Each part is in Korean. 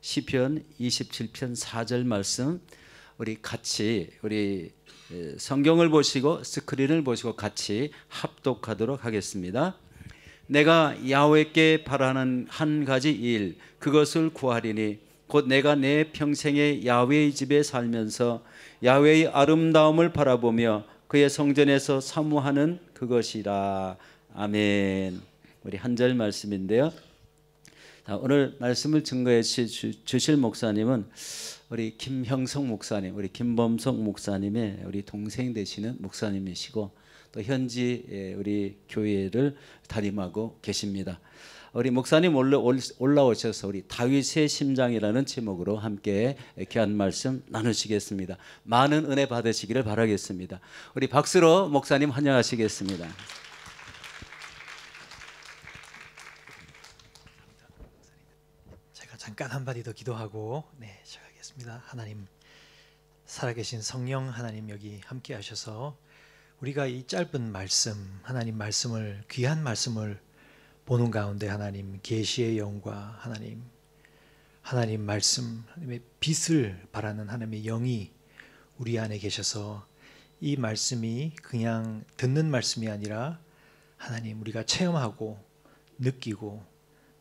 시편 27편 4절 말씀 우리 같이 성경을 보시고 스크린을 보시고 같이 합독하도록 하겠습니다. 내가 야훼께 바라는 한 가지 일 그것을 구하리니 곧 내가 내 평생에 야훼의 집에 살면서 야훼의 아름다움을 바라보며 그의 성전에서 사모하는 그것이라. 아멘. 우리 한 절 말씀인데요. 자, 오늘 말씀을 증거해 주실 목사님은 우리 김형석 목사님, 우리 김범석 목사님의 우리 동생 되시는 목사님이시고 또 현지 우리 교회를 담임하고 계십니다. 우리 목사님 올라오셔서 우리 다윗의 심장이라는 제목으로 함께 귀한 말씀 나누시겠습니다. 많은 은혜 받으시기를 바라겠습니다. 우리 박수로 목사님 환영하시겠습니다. 제가 잠깐 한마디 더 기도하고 시작하겠습니다. 하나님, 살아계신 성령 하나님, 여기 함께 하셔서 우리가 이 짧은 말씀, 하나님 말씀을, 귀한 말씀을 보는 가운데 하나님 계시의 영과 하나님 말씀, 하나님의 빛을 바라는 하나님의 영이 우리 안에 계셔서 이 말씀이 그냥 듣는 말씀이 아니라 하나님 우리가 체험하고 느끼고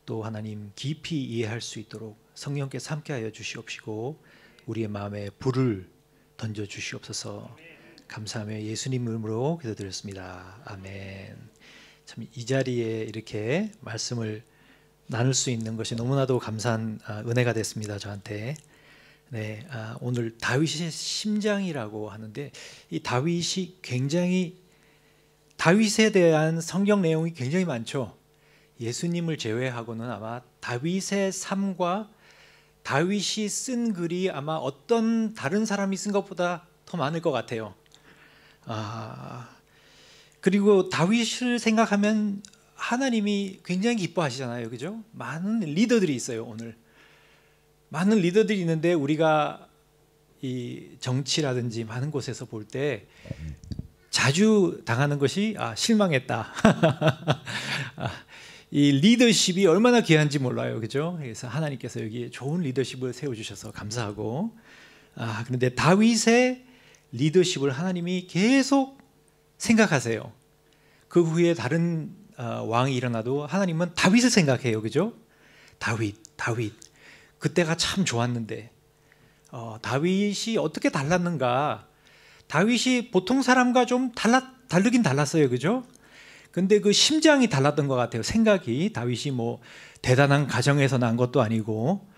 또 하나님 깊이 이해할 수 있도록 성령께서 함께하여 주시옵시고 우리의 마음에 불을 던져 주시옵소서. 감사하며 예수님 이름으로 기도드렸습니다. 아멘. 참 이 자리에 이렇게 말씀을 나눌 수 있는 것이 너무나도 감사한 은혜가 됐습니다. 저한테. 오늘 다윗의 심장이라고 하는데 이 다윗이 굉장히 다윗에 대한 성경 내용이 굉장히 많죠. 예수님을 제외하고는 아마 다윗의 삶과 다윗이 쓴 글이 아마 어떤 다른 사람이 쓴 것보다 더 많을 것 같아요. 그리고 다윗을 생각하면 하나님이 굉장히 기뻐하시잖아요. 그죠? 많은 리더들이 있어요. 오늘 많은 리더들이 있는데 우리가 이 정치라든지 많은 곳에서 볼 때 자주 당하는 것이 실망했다. 이 리더십이 얼마나 귀한지 몰라요. 그죠? 그래서 하나님께서 여기 좋은 리더십을 세워주셔서 감사하고, 그런데 다윗의 리더십을 하나님이 계속 생각하세요. 그 후에 다른 왕이 일어나도 하나님은 다윗을 생각해요. 그죠? 다윗 그때가 참 좋았는데 다윗이 어떻게 달랐는가. 다윗이 보통 사람과 좀 다르긴 달랐어요. 그죠? 근데 그 심장이 달랐던 것 같아요. 생각이. 다윗이 뭐 대단한 가정에서 난 것도 아니고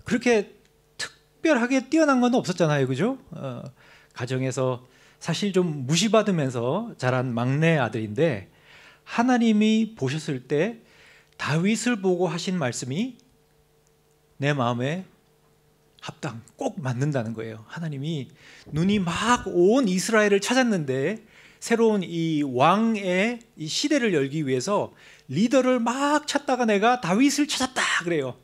그렇게 특별하게 뛰어난 건 없었잖아요. 그죠? 가정에서 사실 좀 무시받으면서 자란 막내 아들인데 하나님이 보셨을 때 다윗을 보고 하신 말씀이 내 마음에 합당, 꼭 맞는다는 거예요. 하나님이 눈이 막 온 이스라엘을 찾았는데 새로운 이 왕의 이 시대를 열기 위해서 리더를 막 찾다가 내가 다윗을 찾았다 그래요.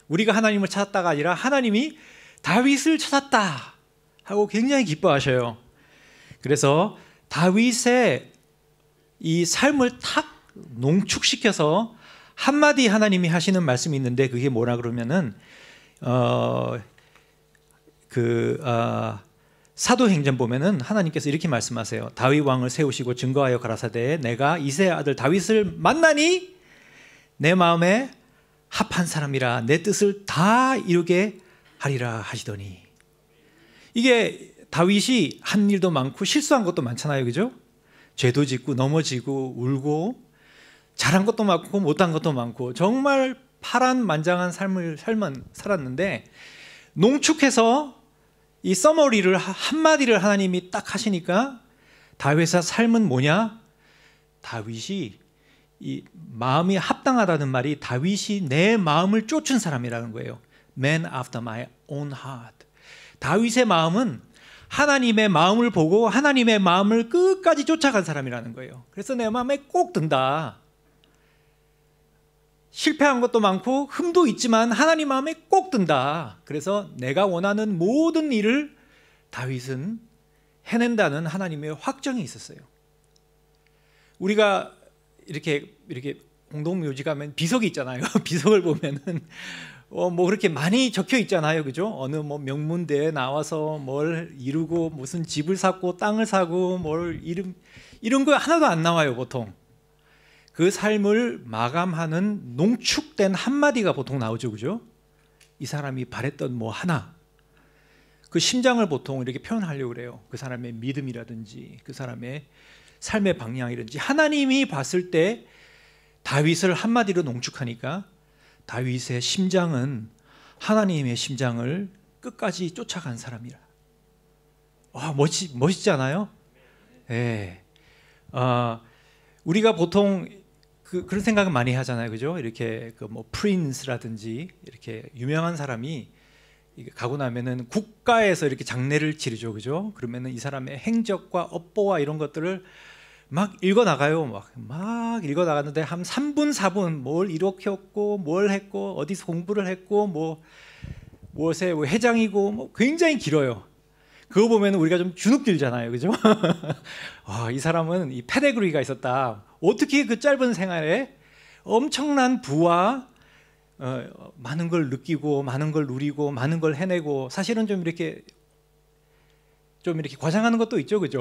우리가 하나님을 찾았다가 아니라 하나님이 다윗을 찾았다 하고 굉장히 기뻐하셔요. 그래서 다윗의 이 삶을 탁 농축시켜서 한마디 하나님이 하시는 말씀이 있는데 그게 뭐라 그러면은 사도행전 보면은 하나님께서 이렇게 말씀하세요. 다윗 왕을 세우시고 증거하여 가라사대 내가 이새의 아들 다윗을 만나니 내 마음에 합한 사람이라 내 뜻을 다 이루게 하리라 하시더니. 이게 다윗이 한 일도 많고 실수한 것도 많잖아요. 그죠? 죄도 짓고 넘어지고 울고 잘한 것도 많고 못한 것도 많고 정말 파란만장한 삶을 살았는데 농축해서 이 서머리를 한마디를 하나님이 딱 하시니까 다윗의 삶은 뭐냐? 다윗이 이 마음이 합당하다는 말이 다윗이 내 마음을 쫓은 사람이라는 거예요. Man after my own heart. 다윗의 마음은 하나님의 마음을 보고 하나님의 마음을 끝까지 쫓아간 사람이라는 거예요. 그래서 내 마음에 꼭 든다. 실패한 것도 많고 흠도 있지만 하나님 마음에 꼭 든다. 그래서 내가 원하는 모든 일을 다윗은 해낸다는 하나님의 확정이 있었어요. 우리가 이렇게 공동묘지 가면 비석이 있잖아요. 비석을 보면은 뭐 그렇게 많이 적혀 있잖아요, 그죠? 어느 뭐 명문대에 나와서 뭘 이루고 무슨 집을 샀고 땅을 사고 뭘 이런 거 하나도 안 나와요, 보통. 그 삶을 마감하는 농축된 한마디가 보통 나오죠, 그죠? 이 사람이 바랬던 뭐 하나, 그 심장을 보통 이렇게 표현하려고 그래요. 그 사람의 믿음이라든지 그 사람의 삶의 방향이라든지. 하나님이 봤을 때 다윗을 한마디로 농축하니까 다윗의 심장은 하나님의 심장을 끝까지 쫓아간 사람이라. 와, 멋있지 않아요? 예. 우리가 보통 그런 생각을 많이 하잖아요, 그죠? 이렇게 그 뭐 프린스라든지 이렇게 유명한 사람이 가고 나면은 국가에서 이렇게 장례를 치르죠, 그죠? 그러면은 이 사람의 행적과 업보와 이런 것들을 막 읽어 나가요. 막 읽어 나갔는데 한 3분 4분 뭘 이렇게 했고 뭘 했고 어디서 공부를 했고 뭐 무엇에 회장이고 뭐 굉장히 길어요. 그거 보면 우리가 좀 주눅들잖아요, 그죠? 이 사람은 이 페데그리가 있었다. 어떻게 그 짧은 생활에 엄청난 부와 많은 걸 느끼고 많은 걸 누리고 많은 걸 해내고. 사실은 좀 이렇게 과장하는 것도 있죠, 그죠?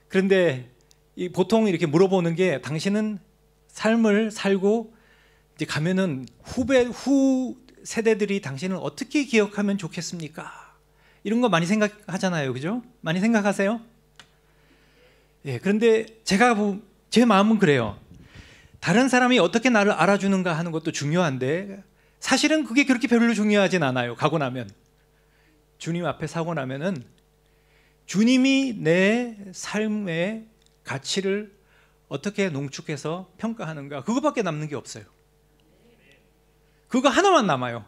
그런데 보통 이렇게 물어보는 게, 당신은 삶을 살고 이제 가면은 후 세대들이 당신을 어떻게 기억하면 좋겠습니까? 이런 거 많이 생각하잖아요, 그죠? 많이 생각하세요? 예, 그런데 제 마음은 그래요. 다른 사람이 어떻게 나를 알아주는가 하는 것도 중요한데 사실은 그게 그렇게 별로 중요하진 않아요. 가고 나면, 주님 앞에 서고 나면은 주님이 내 삶의 가치를 어떻게 농축해서 평가하는가, 그거밖에 남는 게 없어요. 그거 하나만 남아요.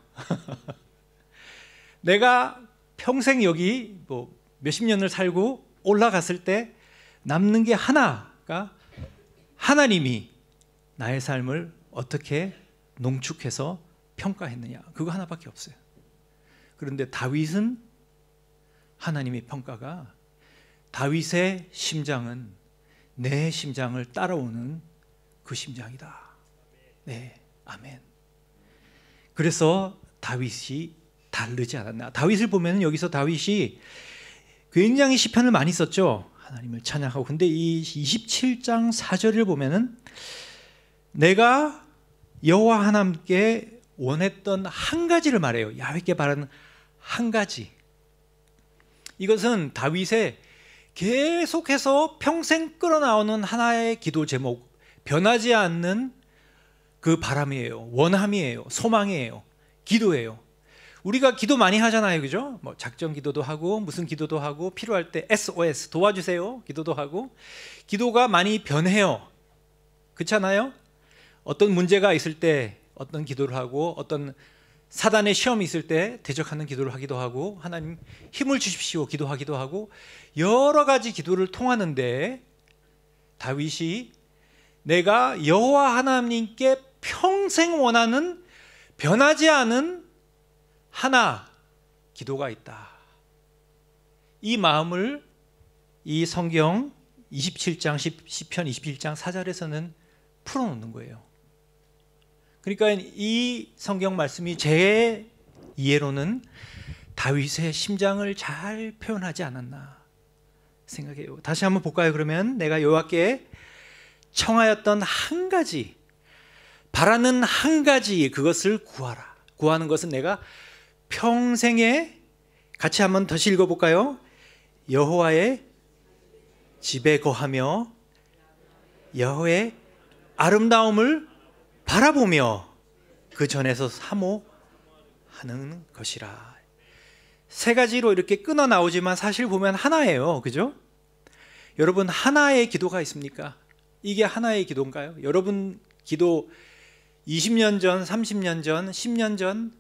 내가 평생 여기 뭐 몇십 년을 살고 올라갔을 때 남는 게 하나가, 하나님이 나의 삶을 어떻게 농축해서 평가했느냐, 그거 하나밖에 없어요. 그런데 다윗은 하나님의 평가가, 다윗의 심장은 내 심장을 따라오는 그 심장이다. 네, 아멘. 그래서 다윗이 다르지 않았나. 다윗을 보면 여기서 다윗이 굉장히 시편을 많이 썼죠. 하나님을 찬양하고. 근데 이 27장 4절을 보면은 내가 여호와 하나님께 원했던 한 가지를 말해요. 야훼께 바라는 한 가지. 이것은 다윗의 계속해서 평생 끌어나오는 하나의 기도 제목, 변하지 않는 그 바람이에요. 원함이에요. 소망이에요. 기도예요. 우리가 기도 많이 하잖아요, 그죠? 뭐 작전 기도도 하고 무슨 기도도 하고, 필요할 때 SOS 도와주세요 기도도 하고. 기도가 많이 변해요. 그렇잖아요? 어떤 문제가 있을 때 어떤 기도를 하고, 어떤 사단의 시험이 있을 때 대적하는 기도를 하기도 하고, 하나님 힘을 주십시오 기도하기도 하고, 여러 가지 기도를 통하는데 다윗이 내가 여호와 하나님께 평생 원하는 변하지 않은 하나 기도가 있다. 이 마음을 이 성경 27장 시편 27장 4절에서는 풀어놓는 거예요. 그러니까 이 성경 말씀이 제 이해로는 다윗의 심장을 잘 표현하지 않았나 생각해요. 다시 한번 볼까요? 그러면 내가 여호와께 청하였던 한 가지, 바라는 한 가지, 그것을 구하라. 구하는 것은 내가 평생에, 같이 한번 다시 읽어볼까요? 여호와의 집에 거하며 여호와의 아름다움을 바라보며 그 전에서 사모하는 것이라. 세 가지로 이렇게 끊어 나오지만 사실 보면 하나예요, 그죠? 여러분, 하나의 기도가 있습니까? 이게 하나의 기도인가요? 여러분 기도 20년 전, 30년 전, 10년 전,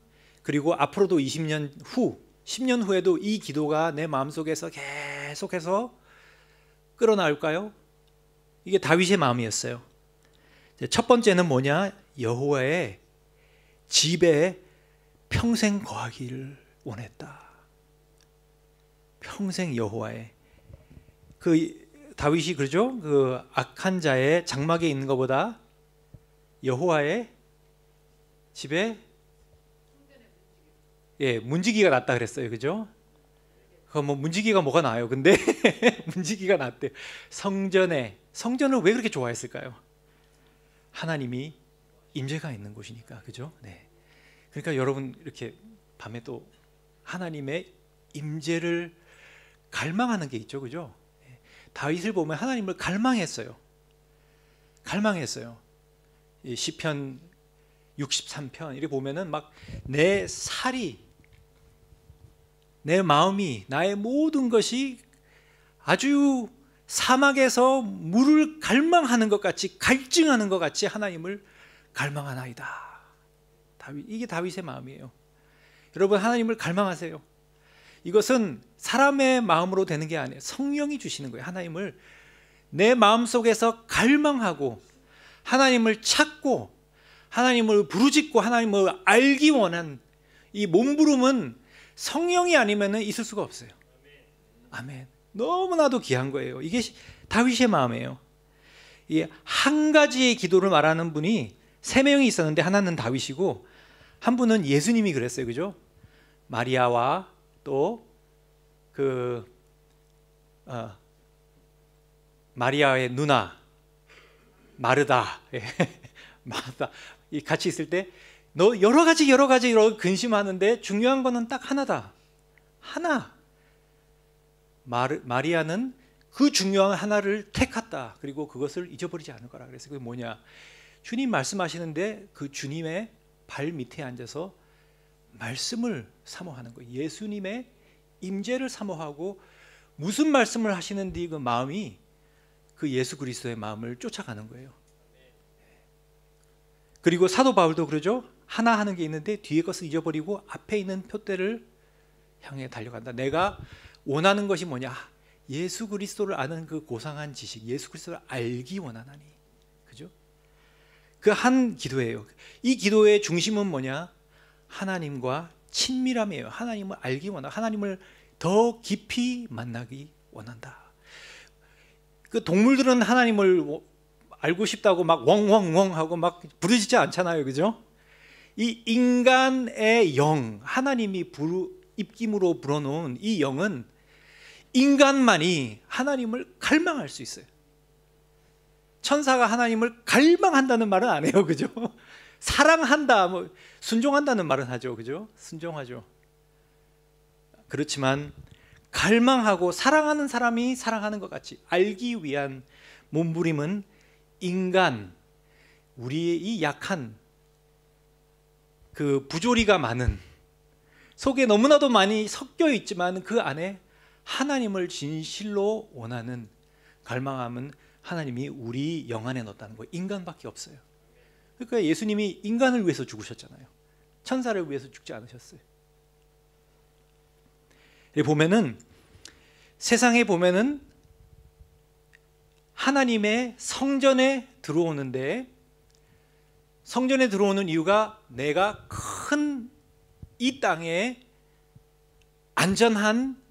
그리고 앞으로도 20년 후, 10년 후에도 이 기도가 내 마음속에서 계속해서 끌어나올까요? 이게 다윗의 마음이었어요. 첫 번째는 뭐냐? 여호와의 집에 평생 거하기를 원했다. 평생 여호와의, 그 다윗이 그러죠. 그 악한 자의 장막에 있는 것보다 여호와의 집에 문지기가 낫다 그랬어요. 그죠? 뭐 문지기가 뭐가 나아요? 근데 문지기가 낫대. 성전을 왜 그렇게 좋아했을까요? 하나님이 임재가 있는 곳이니까. 그죠? 네. 그러니까 여러분 이렇게 밤에 또 하나님의 임재를 갈망하는 게 있죠. 그죠? 다윗을 보면 하나님을 갈망했어요. 이 시편 63편 이렇게 보면은 막 내 살이, 내 마음이, 나의 모든 것이 아주 사막에서 물을 갈망하는 것 같이, 갈증하는 것 같이 하나님을 갈망하나이다. 이게 다윗의 마음이에요. 여러분, 하나님을 갈망하세요. 이것은 사람의 마음으로 되는 게 아니에요. 성령이 주시는 거예요. 하나님을 내 마음속에서 갈망하고 하나님을 찾고 하나님을 부르짖고 하나님을 알기 원한 이 몸부림은 성령이 아니면 있을 수가 없어요. 아멘. 너무나도 귀한 거예요. 이게 다윗의 마음이에요. 이 한 가지의 기도를 말하는 분이 3명이 있었는데 하나는 다윗이고 한 분은 예수님이 그랬어요. 그죠? 마리아와 또 마리아의 누나 마르다. 마르다. 같이 있을 때 너 여러 가지 근심하는데 중요한 거는 딱 하나다. 하나. 마리아는 그 중요한 하나를 택했다. 그리고 그것을 잊어버리지 않을 거라. 그래서 그게 뭐냐? 주님 말씀하시는데 그 주님의 발 밑에 앉아서 말씀을 사모하는 거예요. 예수님의 임재를 사모하고 무슨 말씀을 하시는지 그 마음이 그 예수 그리스도의 마음을 쫓아가는 거예요. 그리고 사도 바울도 그러죠. 하나 하는 게 있는데 뒤에 것을 잊어버리고 앞에 있는 표대를 향해 달려간다. 내가 원하는 것이 뭐냐? 예수 그리스도를 아는 그 고상한 지식, 예수 그리스도를 알기 원하나니. 그죠? 그 한 기도예요. 이 기도의 중심은 뭐냐? 하나님과 친밀함이에요. 하나님을 알기 원하고 하나님을 더 깊이 만나기 원한다. 그 동물들은 하나님을 알고 싶다고 막 웡웡웡 하고 막 부르짖지 않잖아요. 그죠? 이 인간의 영, 하나님이 입김으로 불어놓은 이 영은 인간만이 하나님을 갈망할 수 있어요. 천사가 하나님을 갈망한다는 말은 안 해요. 그죠? 사랑한다, 순종한다는 말은 하죠. 그죠? 순종하죠. 그렇지만 갈망하고 사랑하는 사람이 사랑하는 것 같이 알기 위한 몸부림은 인간, 우리의 이 약한 그 부조리가 많은 속에 너무나도 많이 섞여 있지만 그 안에 하나님을 진실로 원하는 갈망함은 하나님이 우리 영 안에 넣었다는 거예요. 인간밖에 없어요. 그러니까 예수님이 인간을 위해서 죽으셨잖아요. 천사를 위해서 죽지 않으셨어요. 보면은 세상에 보면은 하나님의 성전에 들어오는데 성전에 들어오는 이유가 내가 큰 이 땅에 안전한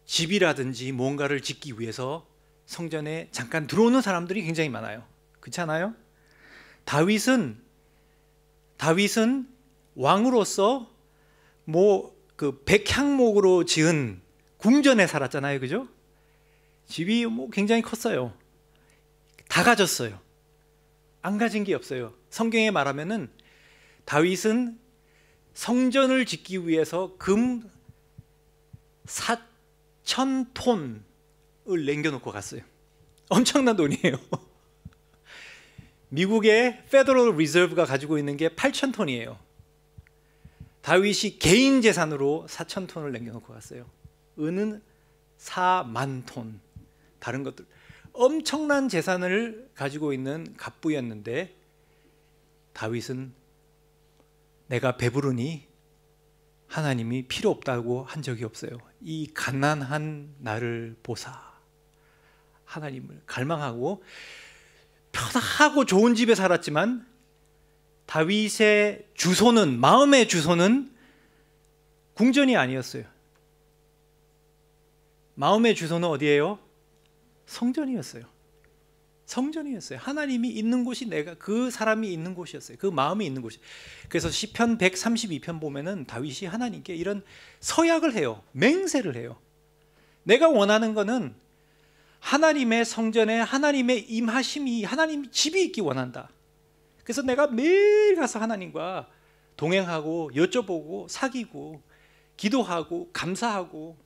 집이라든지 뭔가를 짓기 위해서 성전에 잠깐 들어오는 사람들이 굉장히 많아요. 그렇지 않아요? 다윗은 왕으로서 그 백향목으로 지은 궁전에 살았잖아요. 그죠? 집이 굉장히 컸어요. 다 가졌어요. 안 가진 게 없어요. 성경에 말하면은 다윗은 성전을 짓기 위해서 금 4,000톤을 남겨놓고 갔어요. 엄청난 돈이에요. 미국의 페더럴 리저브가 가지고 있는 게 8,000톤이에요. 다윗이 개인 재산으로 4,000톤을 남겨놓고 갔어요. 은은 4만 톤, 다른 것들 엄청난 재산을 가지고 있는 갑부였는데 다윗은 내가 배부르니 하나님이 필요 없다고 한 적이 없어요. 이 가난한 나를 보사. 하나님을 갈망하고 편하고 좋은 집에 살았지만 다윗의 주소는, 마음의 주소는 궁전이 아니었어요. 마음의 주소는 어디예요? 성전이었어요. 성전이었어요. 하나님이 있는 곳이 내가 그 사람이 있는 곳이었어요. 그 마음이 있는 곳이. 그래서 시편 132편 보면은 다윗이 하나님께 이런 서약을 해요. 맹세를 해요. 내가 원하는 거는 하나님의 성전에 하나님의 임하심이, 하나님 집이 있기 원한다. 그래서 내가 매일 가서 하나님과 동행하고 여쭤보고 사귀고 기도하고 감사하고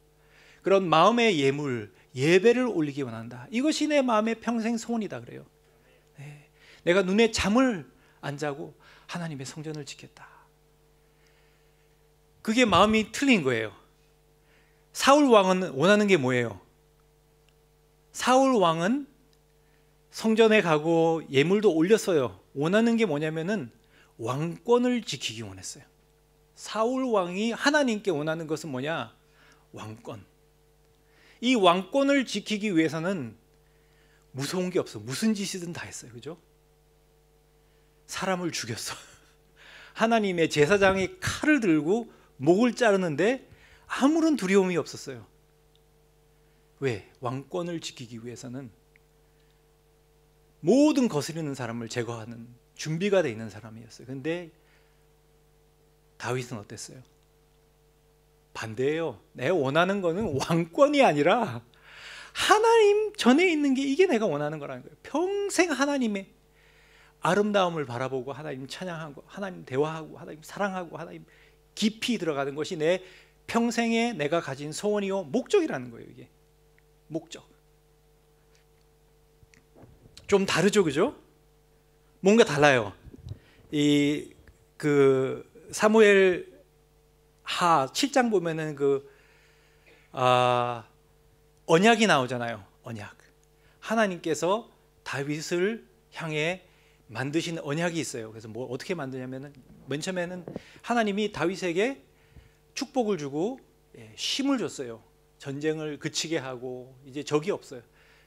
그런 마음의 예물, 예배를 올리기 원한다. 이것이 내 마음의 평생 소원이다 그래요. 네. 내가 눈에 잠을 안 자고 하나님의 성전을 짓겠다. 그게 마음이 틀린 거예요. 사울 왕은 원하는 게 뭐예요? 사울 왕은 성전에 가고 예물도 올렸어요. 원하는 게 뭐냐면은 왕권을 지키기 원했어요. 사울 왕이 하나님께 원하는 것은 뭐냐? 왕권. 이 왕권을 지키기 위해서는 무서운 게 없어. 무슨 짓이든 다 했어요. 그죠? 사람을 죽였어. 하나님의 제사장이 칼을 들고 목을 자르는데 아무런 두려움이 없었어요. 왜? 왕권을 지키기 위해서는 모든 거스르는 사람을 제거하는 준비가 되어 있는 사람이었어요. 근데 다윗은 어땠어요? 반대예요. 내가 원하는 거는 왕권이 아니라 하나님 전에 있는 게 이게 내가 원하는 거라는 거예요. 평생 하나님의 아름다움을 바라보고 하나님 찬양하고 하나님 대화하고 하나님 사랑하고 하나님 깊이 들어가는 것이 내 평생에 내가 가진 소원이요 목적이라는 거예요. 이게 목적. 좀 다르죠, 그죠? 뭔가 달라요. 이 그 사무엘 하 7장 보면은 언약이 나오잖아요. 언약. 하나님께서 다윗을 향해 만드신 언약이 있어요. 그래서 뭐 어떻게 만드냐면은 맨 처음에는 하나님이 다윗에게 축복을 주고 쉼을 줬어요. 전쟁을 그치게 하고 이제 적이 없어요.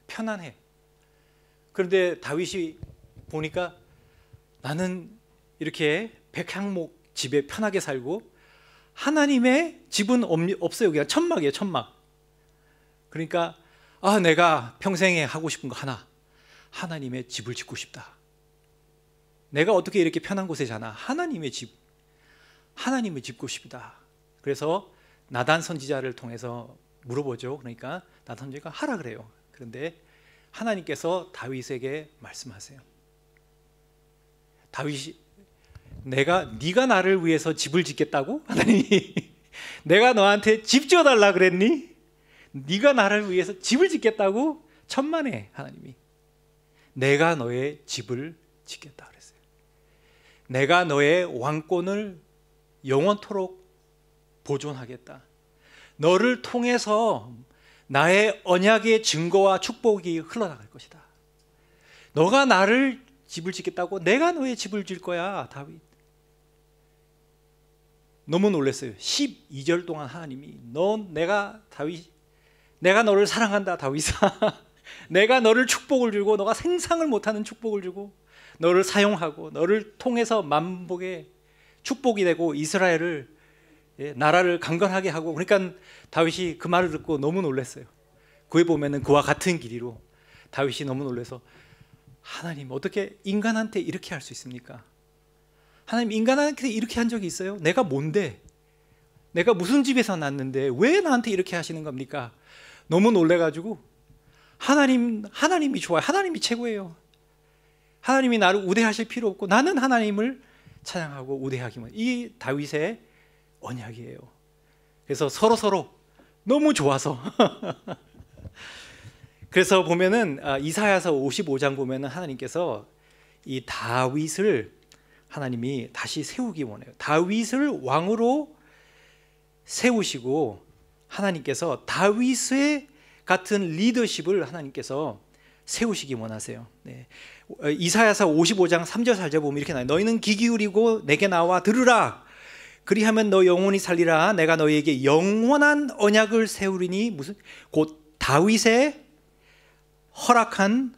편안해. 그런데 다윗이 보니까 나는 이렇게 백향목 집에 편하게 살고 하나님의 집은 없어요. 그냥 천막이에요. 천막. 그러니까 내가 평생에 하고 싶은 거 하나. 하나님의 집을 짓고 싶다. 내가 어떻게 이렇게 편한 곳에 자나? 하나님의 집. 하나님을 짓고 싶다. 그래서 나단 선지자를 통해서 물어보죠. 그러니까 나단 선지자가 하라 그래요. 그런데 하나님께서 다윗에게 말씀하세요. 다윗이 네가 나를 위해서 집을 짓겠다고? 하나님이 내가 너한테 집 지어달라 그랬니? 네가 나를 위해서 집을 짓겠다고? 천만에 하나님이 내가 너의 집을 짓겠다 그랬어요. 내가 너의 왕권을 영원토록 보존하겠다. 너를 통해서 나의 언약의 증거와 축복이 흘러나갈 것이다. 너가 나를 집을 짓겠다고? 내가 너의 집을 질 거야, 다윗. 너무 놀랐어요. 12절 동안 하나님이 내가 너를 사랑한다, 다윗아. 내가 너를 축복을 주고 너가 생상을 못하는 축복을 주고 너를 사용하고 너를 통해서 만복의 축복이 되고 이스라엘을 나라를 강건하게 하고. 그러니까 다윗이 그 말을 듣고 너무 놀랐어요. 그에 보면은 그와 같은 길이로 다윗이 너무 놀라서 하나님 어떻게 인간한테 이렇게 할 수 있습니까? 하나님 인간한테 이렇게 한 적이 있어요? 내가 뭔데? 내가 무슨 집에서 났는데 왜 나한테 이렇게 하시는 겁니까? 너무 놀래가지고 하나님이 좋아요. 하나님이 최고예요. 하나님이 나를 우대하실 필요 없고 나는 하나님을 찬양하고 우대하기만. 이 다윗의 언약이에요. 그래서 서로 너무 좋아서 그래서 보면은 이사야서 55장 보면은 하나님께서 이 다윗을 하나님이 다시 세우기 원해요. 다윗을 왕으로 세우시고 하나님께서 다윗의 같은 리더십을 하나님께서 세우시기 원하세요. 네. 이사야서 55장 3절 4절 보면 이렇게 나와요. 너희는 귀 기울이고 내게 나와 들으라. 그리하면 너 영원히 살리라. 내가 너희에게 영원한 언약을 세우리니 곧 다윗의 허락한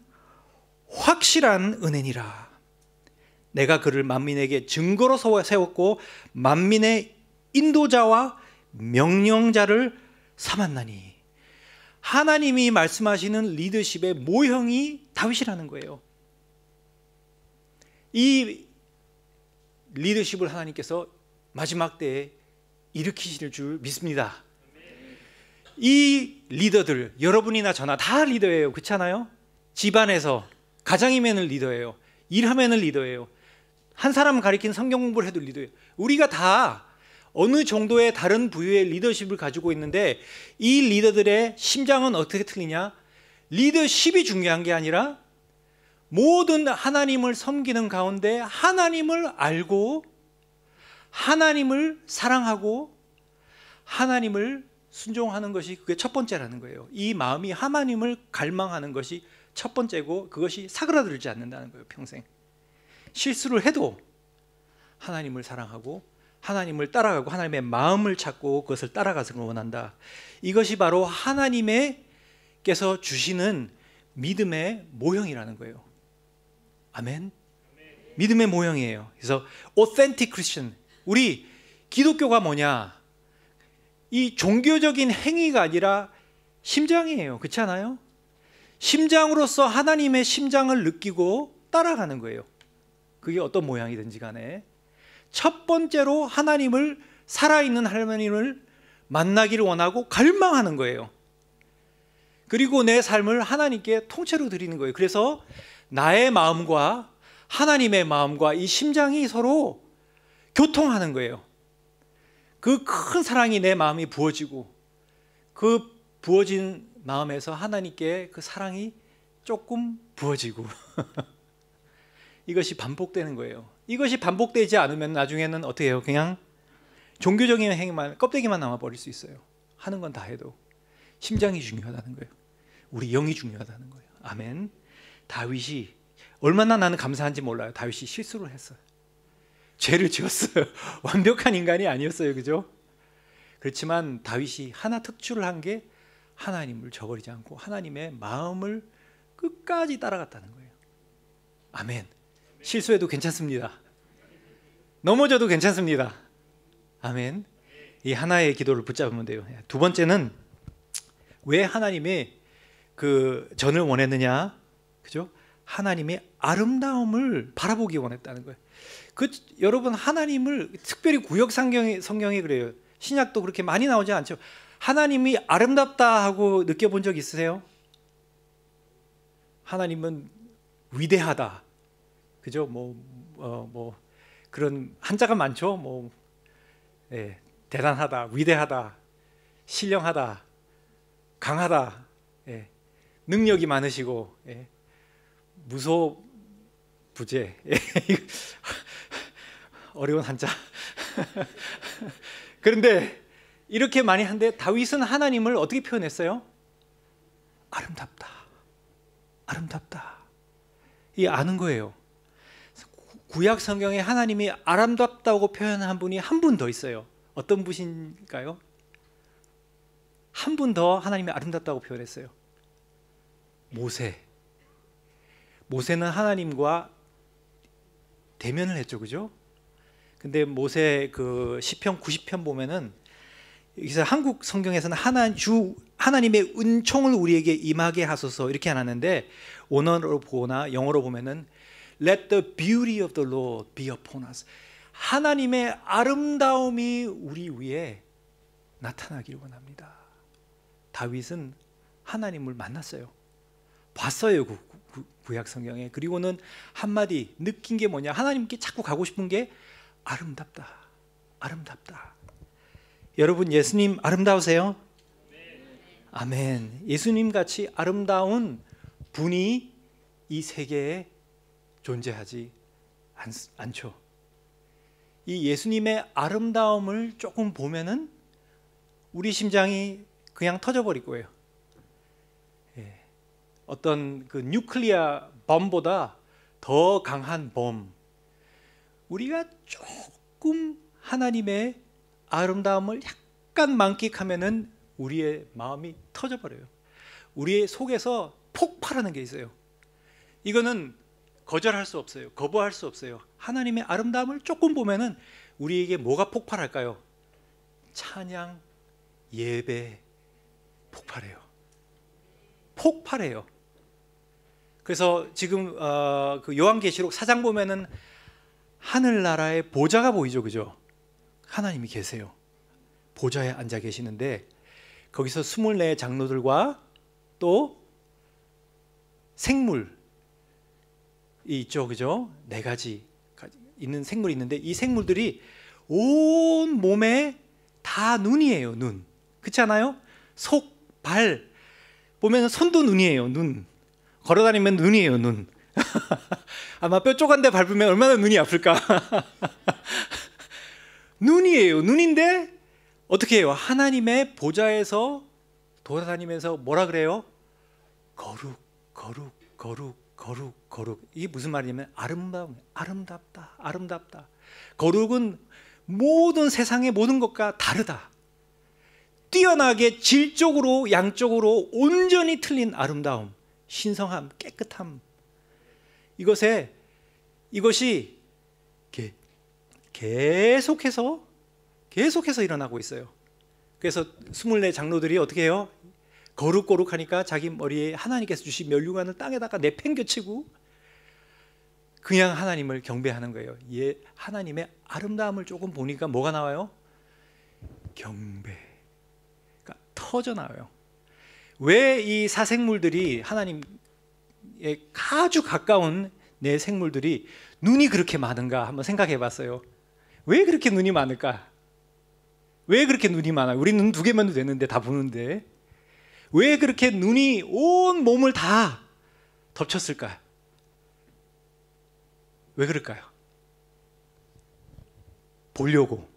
확실한 은혜니라. 내가 그를 만민에게 증거로 세웠고 만민의 인도자와 명령자를 삼았나니. 하나님이 말씀하시는 리더십의 모형이 다윗이라는 거예요. 이 리더십을 하나님께서 마지막 때에 일으키실 줄 믿습니다. 이 리더들, 여러분이나 저나 다 리더예요. 그렇지 않아요? 집안에서 가장이면 리더예요. 일하면 리더예요. 한 사람 가리킨 성경 공부를 해도 리더예요. 우리가 다 어느 정도의 다른 부류의 리더십을 가지고 있는데, 이 리더들의 심장은 어떻게 틀리냐? 리더십이 중요한 게 아니라 모든 하나님을 섬기는 가운데 하나님을 알고 하나님을 사랑하고 하나님을 순종하는 것이 그게 첫 번째라는 거예요. 이 마음이 하나님을 갈망하는 것이 첫 번째고, 그것이 사그라들지 않는다는 거예요. 평생 실수를 해도 하나님을 사랑하고 하나님을 따라가고 하나님의 마음을 찾고 그것을 따라가서 원한다. 이것이 바로 하나님께서 주시는 믿음의 모형이라는 거예요. 아멘. 믿음의 모형이에요. 그래서 authentic Christian, 우리 기독교가 뭐냐? 이 종교적인 행위가 아니라 심장이에요. 그렇지 않아요? 심장으로서 하나님의 심장을 느끼고 따라가는 거예요. 그게 어떤 모양이든지 간에 첫 번째로 하나님을, 살아있는 하나님을 만나기를 원하고 갈망하는 거예요. 그리고 내 삶을 하나님께 통째로 드리는 거예요. 그래서 나의 마음과 하나님의 마음과 이 심장이 서로 교통하는 거예요. 그 큰 사랑이 내 마음이 부어지고, 그 부어진 마음에서 하나님께 그 사랑이 조금 부어지고 이것이 반복되는 거예요. 이것이 반복되지 않으면 나중에는 어떻게 해요? 그냥 종교적인 행위만, 껍데기만 남아버릴 수 있어요. 하는 건 다 해도 심장이 중요하다는 거예요. 우리 영이 중요하다는 거예요. 아멘. 다윗이 얼마나 나는 감사한지 몰라요. 다윗이 실수를 했어요. 죄를 지었어요. 완벽한 인간이 아니었어요. 그죠? 그렇지만 다윗이 하나 특출을 한 게 하나님을 저버리지 않고 하나님의 마음을 끝까지 따라갔다는 거예요. 아멘. 실수해도 괜찮습니다. 넘어져도 괜찮습니다. 아멘. 이 하나의 기도를 붙잡으면 돼요. 두 번째는 왜 하나님의 그 전을 원했느냐? 그죠? 하나님의 아름다움을 바라보기 원했다는 거예요. 여러분, 하나님을 특별히 구약 성경이 그래요. 신약도 그렇게 많이 나오지 않죠. 하나님이 아름답다 하고 느껴본 적 있으세요? 하나님은 위대하다, 그죠? 그런 한자가 많죠. 대단하다, 위대하다, 신령하다, 강하다, 능력이 많으시고, 무소부재. 어려운 한자. 그런데 이렇게 많이 한데 다윗은 하나님을 어떻게 표현했어요? 아름답다, 아름답다. 이 아는 거예요. 구약 성경에 하나님이 아름답다고 표현한 분이 한 분 더 있어요. 어떤 분인가요? 한 분 더 하나님이 아름답다고 표현했어요. 모세는 하나님과 대면을 했죠, 그죠? 근데 모세 그 시편 90편 보면은, 여기서 한국 성경에서는 하나님의 은총을 우리에게 임하게 하소서 이렇게 해놨는데, 원어로 보거나 영어로 보면은 Let the beauty of the Lord be upon us. 하나님의 아름다움이 우리 위에 나타나기를 원합니다. 다윗은 하나님을 만났어요. 봤어요, 구약 성경에. 그리고는 한마디 느낀 게 뭐냐? 하나님께 자꾸 가고 싶은 게 아름답다, 아름답다. 여러분, 예수님 아름다우세요? 아멘. 예수님 같이 아름다운 분이 이 세계에 존재하지 않죠. 이 예수님의 아름다움을 조금 보면은 우리 심장이 그냥 터져버릴 거예요. 어떤 그 뉴클리어 범보다 더 강한 범, 우리가 조금 하나님의 아름다움을 약간 만끽하면은 우리의 마음이 터져버려요. 우리의 속에서 폭발하는 게 있어요. 이거는 거절할 수 없어요. 거부할 수 없어요. 하나님의 아름다움을 조금 보면은 우리에게 뭐가 폭발할까요? 찬양, 예배 폭발해요. 폭발해요. 그래서 지금 그 요한계시록 4장 보면은 하늘나라의 보좌가 보이죠, 그죠? 하나님이 계세요. 보좌에 앉아 계시는데 거기서 24 장로들과 또 생물이 있죠, 그죠? 4가지 있는 생물이 있는데 이 생물들이 온 몸에 다 눈이에요. 눈. 그렇지 않아요? 속, 발 보면 손도 눈이에요. 눈. 걸어다니면 눈이에요. 눈. 아마 뾰족한 데 밟으면 얼마나 눈이 아플까. 눈이에요. 눈인데 어떻게 해요? 하나님의 보좌에서 돌아다니면서 뭐라 그래요? 거룩, 거룩, 거룩, 거룩, 거룩. 이게 무슨 말이냐면 아름다움, 아름답다, 아름답다. 거룩은 모든 세상의 모든 것과 다르다. 뛰어나게 질적으로 양적으로 온전히 틀린 아름다움, 신성함, 깨끗함. 이것이 계속해서 일어나고 있어요. 그래서 24 장로들이 어떻게 해요? 거룩거룩하니까 자기 머리에 하나님께서 주신 면류관을 땅에다가 내팽겨치고 그냥 하나님을 경배하는 거예요. 하나님의 아름다움을 조금 보니까 뭐가 나와요? 경배가 터져 나와요. 왜 이 사생물들이 하나님의 아주 가까운 내 생물들이 눈이 그렇게 많은가 한번 생각해 봤어요. 왜 그렇게 눈이 많을까? 왜 그렇게 눈이 많아요? 우리 눈 2개면 되는데 다 보는데 왜 그렇게 눈이 온 몸을 다 덮쳤을까요? 왜 그럴까요? 보려고.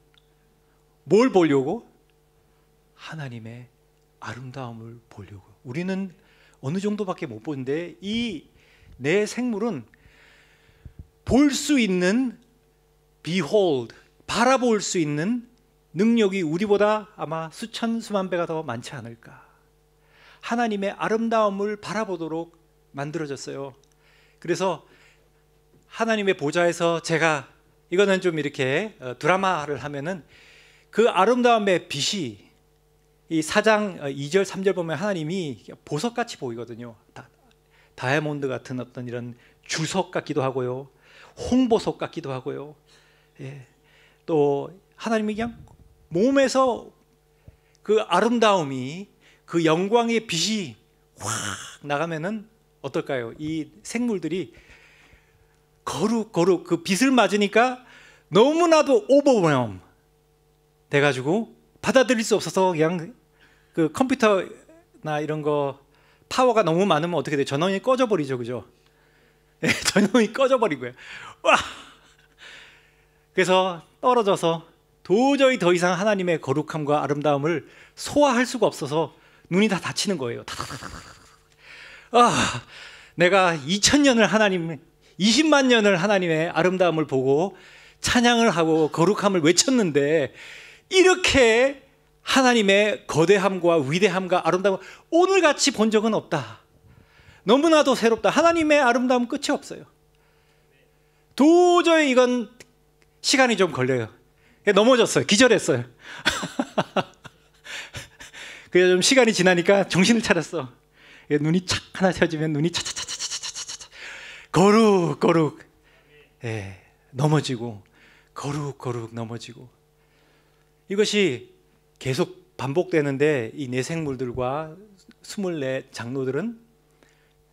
뭘 보려고? 하나님의 아름다움을 보려고. 우리는 어느 정도밖에 못 보는데 이 내 생물은 볼 수 있는 behold, 바라볼 수 있는 능력이 우리보다 아마 수천 수만 배가 더 많지 않을까. 하나님의 아름다움을 바라보도록 만들어졌어요. 그래서 하나님의 보좌에서 제가 이거는 좀 이렇게 드라마를 하면은 그 아름다움의 빛이 이 4장 2절 3절 보면 하나님이 보석같이 보이거든요. 다이아몬드 같은 어떤 이런 주석 같기도 하고요, 홍보석 같기도 하고요. 예. 또 하나님이 그냥 몸에서 그 아름다움이, 그 영광의 빛이 확 나가면은 어떨까요? 이 생물들이 거룩 그 빛을 맞으니까 너무나도 오버웰럼 돼가지고 받아들일 수 없어서 그냥 그 컴퓨터나 이런 거 파워가 너무 많으면 어떻게 돼요? 전원이 꺼져버리죠, 그죠? 네, 전원이 꺼져버린 거예요. 와! 그래서 떨어져서 도저히 더 이상 하나님의 거룩함과 아름다움을 소화할 수가 없어서 눈이 다 닫히는 거예요. 내가 2000년을 20만 년을 하나님의 아름다움을 보고 찬양을 하고 거룩함을 외쳤는데 이렇게 하나님의 거대함과 위대함과 아름다움을 오늘같이 본 적은 없다. 너무나도 새롭다. 하나님의 아름다움은 끝이 없어요. 도저히 이건 시간이 좀 걸려요. 넘어졌어요. 기절했어요. 그래서 좀 시간이 지나니까 정신을 차렸어. 눈이 착 하나 켜지면 눈이 차차차차차차차 거룩 예, 넘어지고 거룩 넘어지고. 이것이 계속 반복되는데 이 네 생물들과 24 장로들은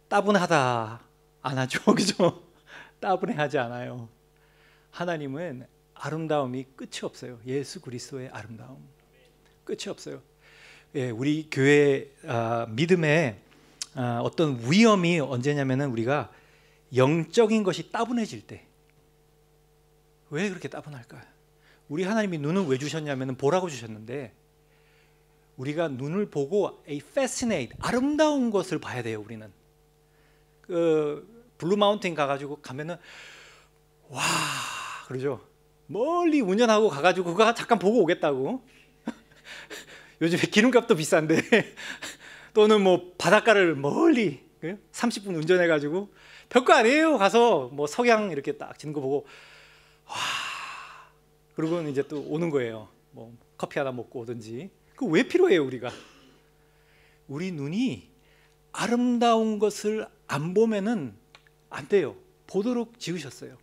따분하다 안 하죠. 그죠? 따분해하지 않아요. 하나님은 아름다움이 끝이 없어요. 예수 그리스도의 아름다움 끝이 없어요. 예, 우리 교회 믿음의 어떤 위험이 언제냐면은 우리가 영적인 것이 따분해질 때. 왜 그렇게 따분할까요? 우리 하나님이 눈을 왜 주셨냐면은 보라고 주셨는데 우리가 눈을 보고 fascinate, 아름다운 것을 봐야 돼요. 우리는 그 블루 마운틴 가면은 와 그러죠. 멀리 운전하고 가가지고 그거 잠깐 보고 오겠다고. 요즘에 기름값도 비싼데 또는 뭐 바닷가를 멀리 30분 운전해가지고 별거 아니에요. 가서 뭐 석양 이렇게 딱 지는 거 보고 와 그러고는 이제 또 오는 거예요. 뭐 커피 하나 먹고 오든지. 그 왜 필요해요? 우리 눈이 아름다운 것을 안 보면은 안 돼요. 보도록 지으셨어요.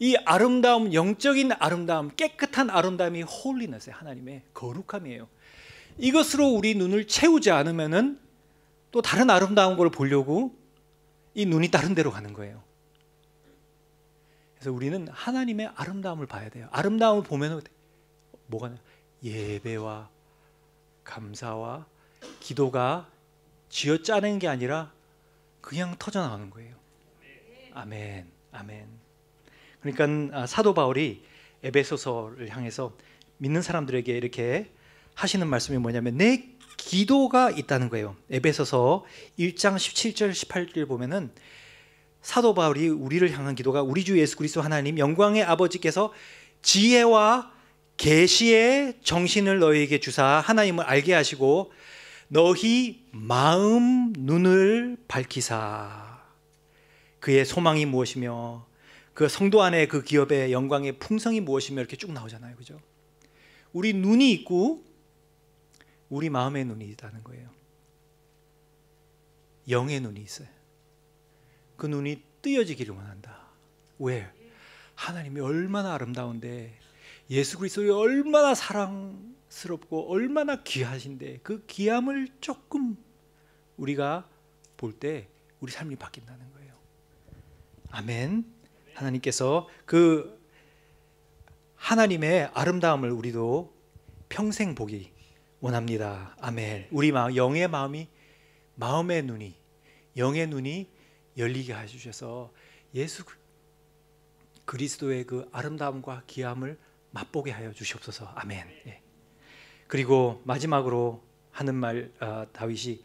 이 아름다움, 영적인 아름다움, 깨끗한 아름다움이 홀리너스예요. 하나님의 거룩함이에요. 이것으로 우리 눈을 채우지 않으면은 또 다른 아름다운 걸 보려고 이 눈이 다른 데로 가는 거예요. 그래서 우리는 하나님의 아름다움을 봐야 돼요. 아름다움을 보면 뭐가 나요? 예배와 감사와 기도가 쥐어짜는 게 아니라 그냥 터져나가는 거예요. 아멘, 아멘. 그러니까 사도 바울이 에베소서를 향해서 믿는 사람들에게 이렇게 하시는 말씀이 뭐냐면 내 기도가 있다는 거예요. 에베소서 1장 17절 18절 보면은 사도 바울이 우리를 향한 기도가 우리 주 예수 그리스도 하나님 영광의 아버지께서 지혜와 계시의 정신을 너희에게 주사 하나님을 알게 하시고 너희 마음 눈을 밝히사 그의 소망이 무엇이며 그 성도 안에 그 기업의 영광의 풍성이 무엇이며 이렇게 쭉 나오잖아요. 그죠? 우리 눈이 있고 우리 마음의 눈이 있다는 거예요. 영의 눈이 있어요. 그 눈이 뜨여지기를 원한다. 왜? 하나님이 얼마나 아름다운데 예수 그리스도가 얼마나 사랑스럽고 얼마나 귀하신데 그 귀함을 조금 우리가 볼 때 우리 삶이 바뀐다는 거예요. 아멘. 하나님께서 그 하나님의 아름다움을 우리도 평생 보기 원합니다. 아멘. 우리 마음, 영의 마음이 마음의 눈이 영의 눈이 열리게 해주셔서 예수 그리스도의 그 아름다움과 귀함을 맛보게 하여 주시옵소서. 아멘. 예. 그리고 마지막으로 하는 말 다윗이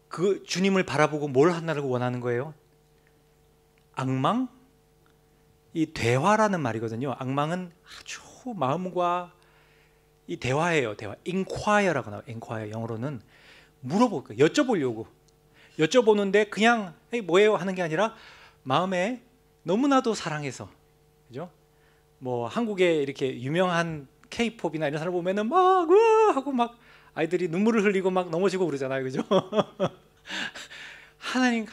그 주님을 바라보고 뭘 하나를 원하는 거예요? 앙망? 이 대화라는 말이거든요. 앙망은 아주 마음과 이 대화예요. 대화. inquire라고 나와요. inquire 영어로는 물어볼 거예요. 여쭤보는데 그냥 뭐예요 하는 게 아니라 마음에 너무나도 사랑해서, 그죠? 뭐 한국에 이렇게 유명한 K-팝이나 이런 사람 보면은 막 으아 하고 막 아이들이 눈물을 흘리고 막 넘어지고 그러잖아요, 그죠? 하나님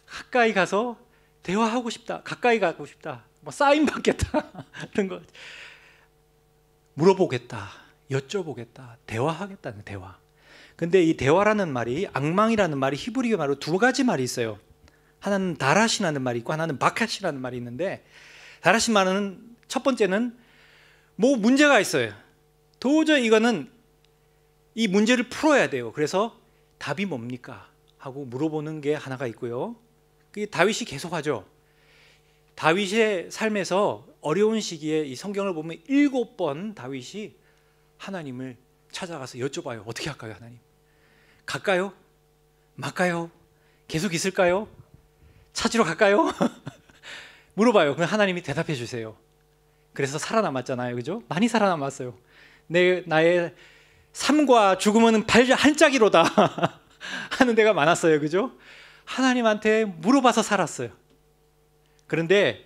가까이 가서 대화하고 싶다, 가까이 가고 싶다, 뭐 사인 받겠다 그런 거 물어보겠다, 여쭤보겠다, 대화하겠다는 대화. 근데 이 대화라는 말이 앙망이라는 말이 히브리어 말로 두 가지 말이 있어요. 하나는 다라시라는 말이 있고 하나는 바카시라는 말이 있는데 다라시 말은 첫 번째는 뭐 문제가 있어요. 도저히 이거는 이 문제를 풀어야 돼요. 그래서 답이 뭡니까? 하고 물어보는 게 하나가 있고요. 그게 다윗이 계속하죠. 다윗의 삶에서 어려운 시기에 이 성경을 보면 7번 다윗이 하나님을 찾아가서 여쭤봐요. 어떻게 할까요, 하나님? 갈까요? 말까요? 계속 있을까요? 찾으러 갈까요? 물어봐요. 그럼 하나님이 대답해 주세요. 그래서 살아남았잖아요, 그죠? 많이 살아남았어요. 나의 삶과 죽음은 한짝이로다 하는 데가 많았어요, 그죠? 하나님한테 물어봐서 살았어요. 그런데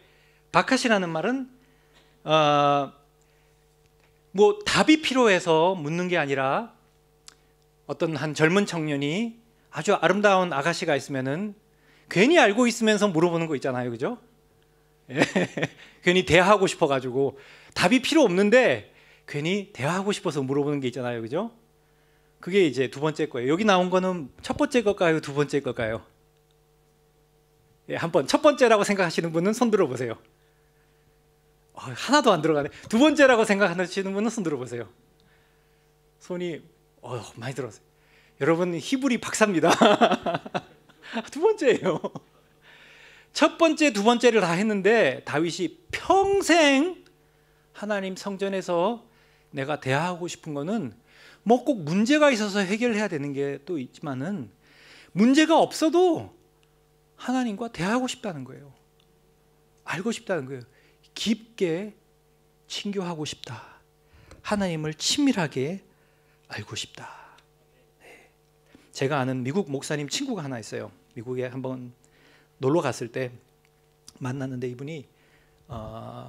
바카시라는 말은 뭐 답이 필요해서 묻는 게 아니라 어떤 한 젊은 청년이 아주 아름다운 아가씨가 있으면은 괜히 알고 있으면서 물어보는 거 있잖아요, 그죠? 예. 괜히 대화하고 싶어가지고 답이 필요 없는데 괜히 대화하고 싶어서 물어보는 게 있잖아요, 그죠? 그게 이제 두 번째 거예요. 여기 나온 거는 첫 번째 걸까요, 두 번째 걸까요? 예, 한번 첫 번째라고 생각하시는 분은 손 들어보세요. 하나도 안 들어가네. 두 번째라고 생각하시는 분은 손 들어보세요. 손이 많이 들었어요. 여러분 히브리 박사입니다. 두 번째예요. 첫 번째, 두 번째를 다 했는데 다윗이 평생 하나님 성전에서 내가 대화하고 싶은 거는 뭐 꼭 문제가 있어서 해결해야 되는 게 또 있지만은 문제가 없어도 하나님과 대화하고 싶다는 거예요. 알고 싶다는 거예요. 깊게 친교하고 싶다. 하나님을 친밀하게 알고 싶다. 네. 제가 아는 미국 목사님 친구가 하나 있어요. 미국에 한번 놀러 갔을 때 만났는데 이분이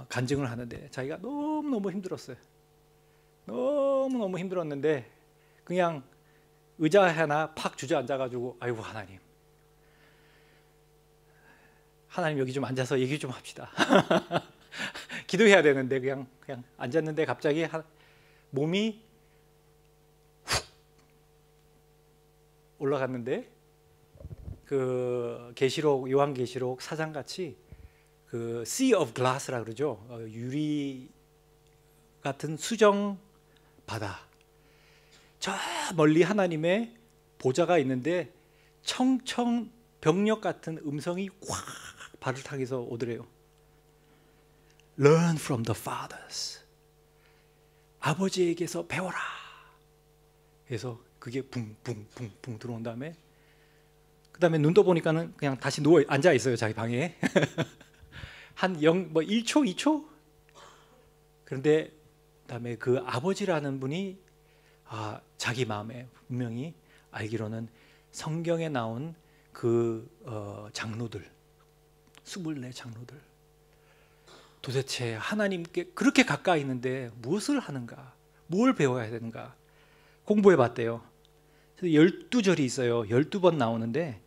간증을 하는데 자기가 너무너무 힘들었어요. 너무너무 힘들었는데 그냥 의자 하나 팍 주저앉아가지고 아이고 하나님 여기 좀 앉아서 얘기 좀 합시다. 기도해야 되는데 그냥 앉았는데 갑자기 몸이 훅 올라갔는데 그 계시록 요한계시록 4장 같이 그 Sea of Glass라 그러죠. 유리 같은 수정 바다. 저 멀리 하나님의 보좌가 있는데 청청 병력 같은 음성이 확 발을 타기서 오더래요. Learn from the fathers. 아버지에게서 배워라. 그래서 그게 붕붕붕붕 들어온 다음에 그다음에 눈 떠보니까는 그냥 다시 누워 앉아 있어요, 자기 방에. 한 1초, 2초? 그런데 그다음에 그 아버지라는 분이 자기 마음에 분명히 알기로는 성경에 나온 그 장로들, 24 장로들 도대체 하나님께 그렇게 가까이 있는데 무엇을 하는가, 뭘 배워야 되는가 공부해 봤대요. 12절이 있어요. 12번 나오는데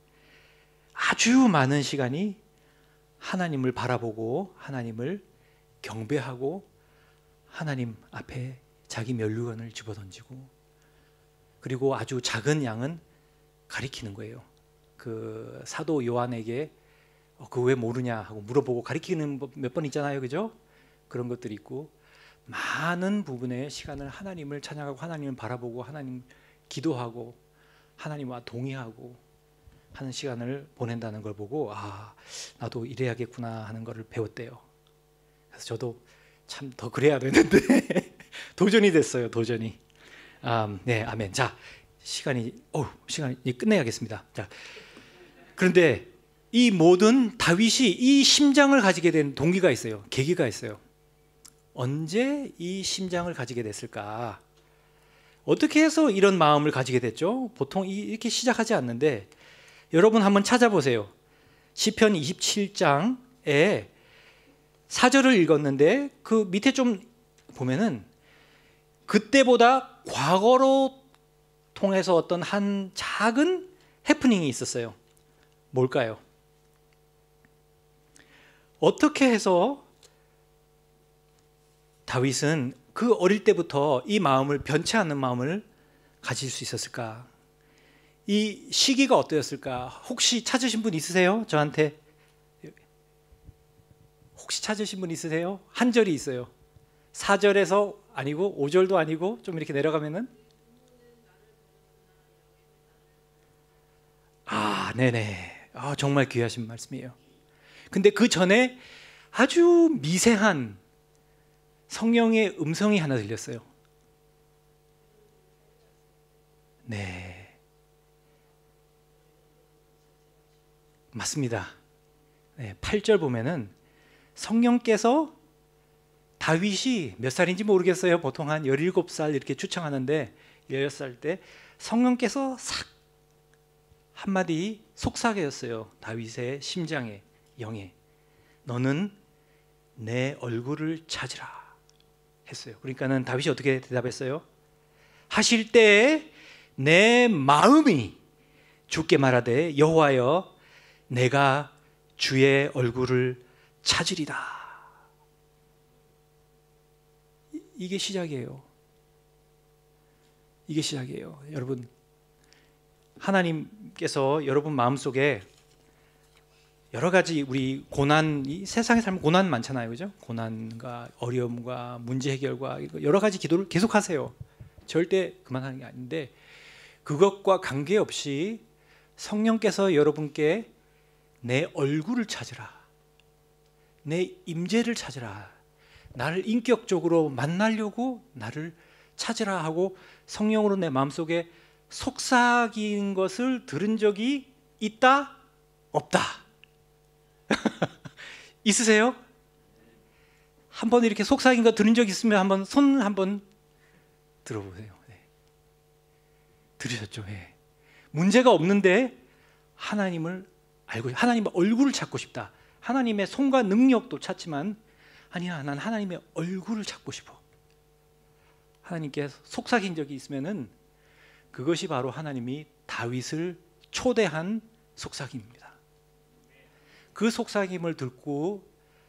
아주 많은 시간이 하나님을 바라보고 하나님을 경배하고 하나님 앞에 자기 면류관을 집어던지고 그리고 아주 작은 양은 가리키는 거예요. 그 사도 요한에게 그거 왜 모르냐 하고 물어보고 가리키는 몇 번 있잖아요, 그죠? 그런 것들이 있고 많은 부분의 시간을 하나님을 찬양하고 하나님을 바라보고 하나님 기도하고 하나님과 동의하고 하는 시간을 보낸다는 걸 보고 나도 이래야겠구나 하는 것을 배웠대요. 그래서 저도 참 더 그래야 되는데 도전이 됐어요. 도전이. 네, 아멘. 자, 시간이 끝내야겠습니다. 자, 그런데 이 모든 다윗이 이 심장을 가지게 된 동기가 있어요. 계기가 있어요. 언제 이 심장을 가지게 됐을까? 어떻게 해서 이런 마음을 가지게 됐죠? 보통 이렇게 시작하지 않는데 여러분 한번 찾아보세요. 시편 27장에 4절을 읽었는데 그 밑에 좀 보면은 그때보다 과거로 통해서 어떤 한 작은 해프닝이 있었어요. 뭘까요? 어떻게 해서 다윗은 그 어릴 때부터 이 마음을 변치 않는 마음을 가질 수 있었을까? 이 시기가 어떠했을까? 혹시 찾으신 분 있으세요? 저한테 혹시 찾으신 분 있으세요? 한 절이 있어요. 4절에서 아니고 5절도 아니고 좀 이렇게 내려가면은 네네. 정말 귀하신 말씀이에요. 근데 그 전에 아주 미세한 성령의 음성이 하나 들렸어요. 네, 맞습니다. 네, 8절 보면은 성령께서 다윗이 몇 살인지 모르겠어요. 보통 한 17살 이렇게 추정하는데 16살 때 성령께서 싹 한마디 속삭였어요. 다윗의 심장에, 영에. 너는 내 얼굴을 찾으라 했어요. 그러니까는 다윗이 어떻게 대답했어요? 하실 때에 내 마음이 주께 말하되 여호와여 내가 주의 얼굴을 찾으리다. 이게 시작이에요. 이게 시작이에요. 여러분, 하나님께서 여러분 마음속에 여러 가지 우리 고난, 이 세상에 살면 고난 많잖아요, 그죠? 고난과 어려움과 문제 해결과 여러 가지 기도를 계속 하세요. 절대 그만하는 게 아닌데 그것과 관계없이 성령께서 여러분께 내 얼굴을 찾으라, 내 임재를 찾으라, 나를 인격적으로 만나려고 나를 찾으라 하고 성령으로 내 마음속에 속삭인 것을 들은 적이 있다? 없다? 있으세요? 한번 이렇게 속삭인 거 들은 적 있으면 한번 손 한번 들어보세요. 네. 들으셨죠? 네. 문제가 없는데 하나님을 알고 하나님의 얼굴을 찾고 싶다. 하나님의 손과 능력도 찾지만 아니야, 난 하나님의 얼굴을 찾고 싶어. 하나님께 속삭인 적이 있으면은 그것이 바로 하나님이 다윗을 초대한 속삭임입니다. 그 속삭임을 듣고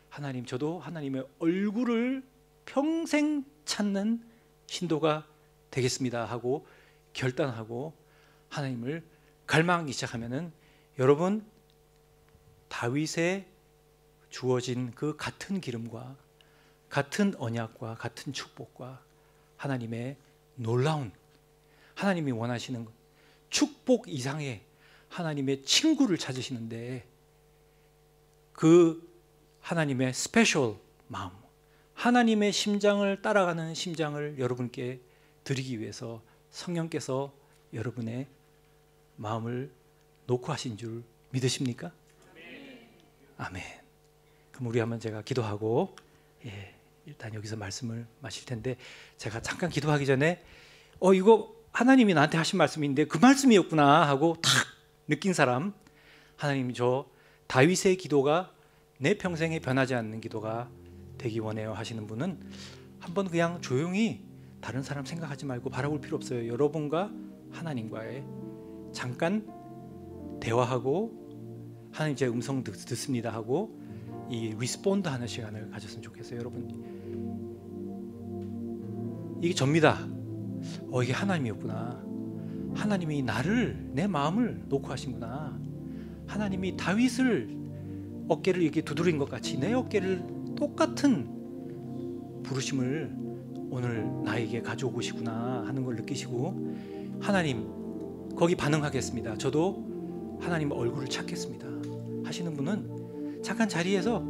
하나님, 저도 하나님의 얼굴을 평생 찾는 신도가 되겠습니다 하고 결단하고 하나님을 갈망하기 시작하면은, 여러분, 다윗에 주어진 그 같은 기름과 같은 언약과 같은 축복과 하나님의 놀라운, 하나님이 원하시는 축복 이상의 하나님의 친구를 찾으시는데, 그 하나님의 스페셜 마음, 하나님의 심장을 따라가는 심장을 여러분께 드리기 위해서 성령께서 여러분의 마음을 놓고 하신 줄 믿으십니까? 아멘. 그럼 우리 한번 제가 기도하고 일단 여기서 말씀을 마칠 텐데, 제가 잠깐 기도하기 전에 이거 하나님이 나한테 하신 말씀인데 그 말씀이었구나 하고 탁 느낀 사람, 하나님, 저 다윗의 기도가 내 평생에 변하지 않는 기도가 되기 원해요 하시는 분은 한번 그냥 조용히 다른 사람 생각하지 말고 바라볼 필요 없어요. 여러분과 하나님과의 잠깐 대화하고, 하나님 제 음성 듣습니다 하고 이 리스폰드 하는 시간을 가졌으면 좋겠어요. 여러분, 이게 접니다. 이게 하나님이었구나. 하나님이 나를, 내 마음을 놓고 하신구나. 하나님이 다윗을 어깨를 이렇게 두드린 것 같이 내 어깨를 똑같은 부르심을 오늘 나에게 가져오시구나 하는 걸 느끼시고, 하나님 거기 반응하겠습니다. 저도 하나님 얼굴을 찾겠습니다 하시는 분은 잠깐 자리에서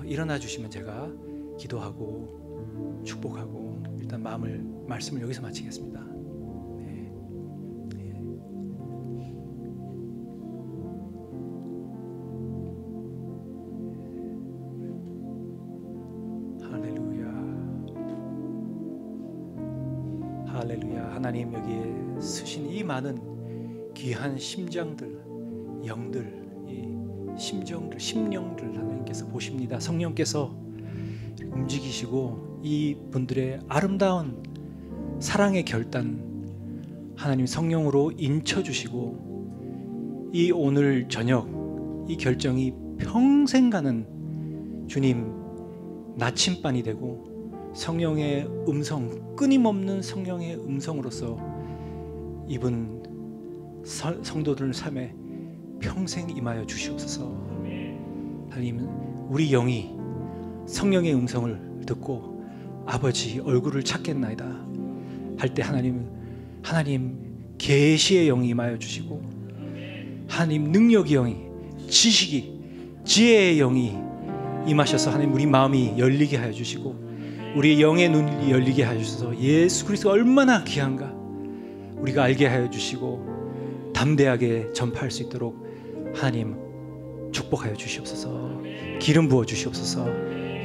일어나 주시면 제가 기도하고 축복하고 일단 말씀을 여기서 마치겠습니다. 네. 네. 할렐루야. 할렐루야. 하나님, 여기에 쓰신 이 많은 귀한 심장들, 영들, 이 심령들 하나님께서 보십니다. 성령께서 움직이시고 이 분들의 아름다운 사랑의 결단 하나님 성령으로 인쳐주시고, 이 오늘 저녁 이 결정이 평생 가는 주님 나침반이 되고 성령의 음성, 끊임없는 성령의 음성으로서 이분 성도들 삶에 평생 임하여 주시옵소서. 하나님, 우리 영이 성령의 음성을 듣고 아버지 얼굴을 찾겠나이다 할 때 하나님 계시의 영이 임하여 주시고, 하나님 능력의 영이, 지식이, 지혜의 영이 임하셔서 하나님 우리 마음이 열리게 하여 주시고 우리 영의 눈이 열리게 하여 주셔서 예수 그리스도가 얼마나 귀한가 우리가 알게 하여 주시고 담대하게 전파할 수 있도록 하나님 축복하여 주시옵소서. 기름 부어 주시옵소서.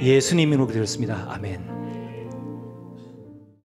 예수님 이름으로 드렸습니다. 아멘.